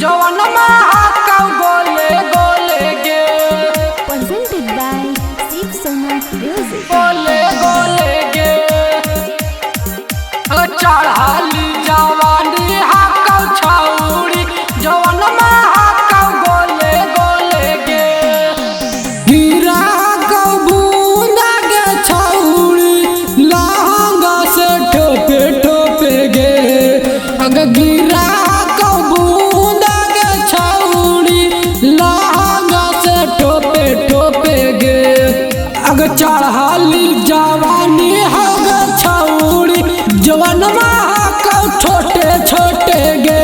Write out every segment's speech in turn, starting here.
जवन महाकाव गोले गोले गे presented by Shiv Sona Music. गोले गोले गे चढ़ाली जवानी हाकाव छौड़ी जवन महाकाव गोले गोले गे गिरा कौ बूंदा गे छौड़ी लहंगा से ठोपे ठोपे गे अग गिरा कौ बूंदा गे छौड़ी लहंगा से ठोपे ठोपे गे अग चढ़ाली जवानी हग छौड़ी जवन महाकाव छोटे छोटे गे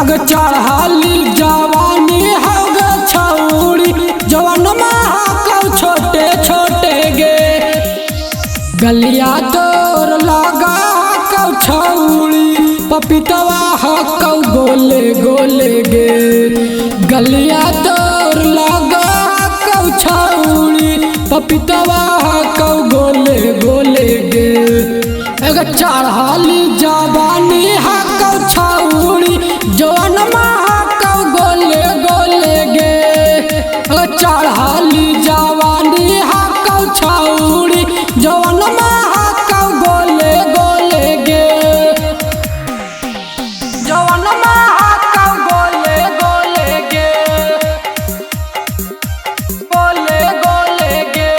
अग चढ़ाली जवानी हग छौड़ी जवन महाकाव छोटे छोटे गे गलिया तोर लगा कौ छौड़ी पपीतवा हकौ गोले गोले गे गलिया तोर लगा कौ छौड़ी पपीतवा हकौ गोले गोले गे एग चढ़ाली जवानी हकौ छौड़ी जवन महाकाव गोले गोले गे चढ़ाली जवानी हकौ छौड़ी जवन महाकाव गोले गोले गे जवन महाकाव गोले गोले गे गोले गोले गे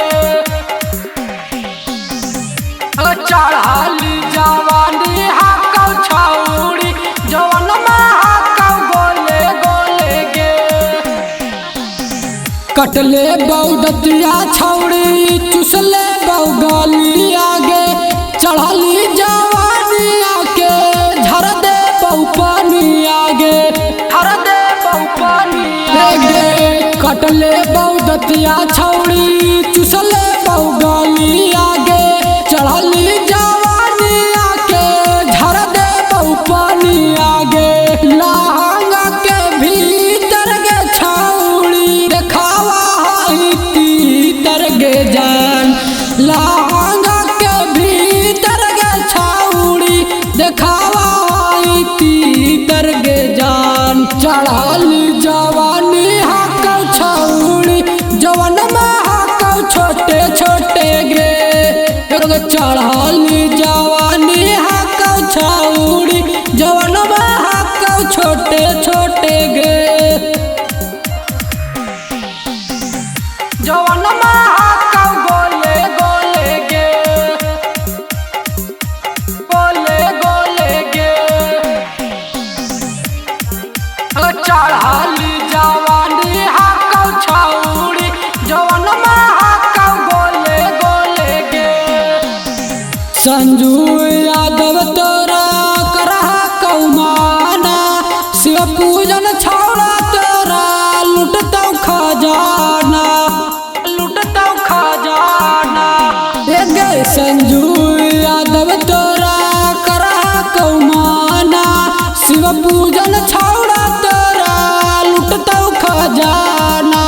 चढ़ाली जवानी हाकाव छौड़ी जवन महाकाव गोले गोले गे कटले बौदतिया छौड़ी चुसले बौगली आगे चढ़ाली जवानी आके झर दे पानी आगे झर दे पानी आगे कटले बौदतिया छौड़ी चुसले बौगली आगे चढ़ाली जवानी आके झर दे पानी आगे लहंगा के भीतर गे छौड़ी देखावा है तीतर गे जान लहंगा के भीतर गे छौड़ी देखावा है तीतर गे जान चढ़ाली जवानी हाकौ छौड़ी जवन महाकाव छोटे छोटे गे चढ़ाली जवानी हाकौ छौड़ी जवन महाकाव छोटे छोटे गे जवन महाकाव गोले गोले गे गोले गोले गे चढ़ाली जवानी हाकौ छौड़ी जवन महाकाव गोले गोले गे संजू यादव तोरा करहा कौमाना शिव पूजन छौड़ा तोरा लुटतौ खजाना लुटतौ खजाना गे संजू यादव तोरा करहा कौमाना शिव पूजन छौड़ा तोरा लुटतौ खजाना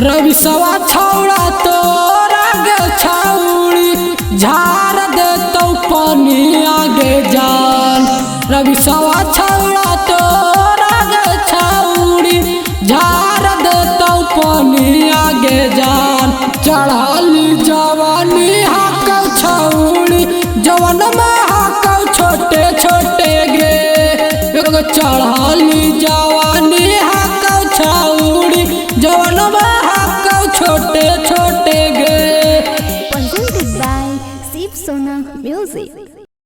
रवि सवा छौड़ा तोरा गे छौड़ी झार देतौ पानी आगे जान रवि सवा छौड़ा तोरा गे छौड़ी झार देतौ पानी आगे जान चढ़ाली जवानी हाकौ छौड़ी जवन महाकाव छोटे छोटे गे चढ़ाली जवानी हाकौ छौड़ी जवन महाकाव छोटे छोटे गे Presented by Shiv Sona Music.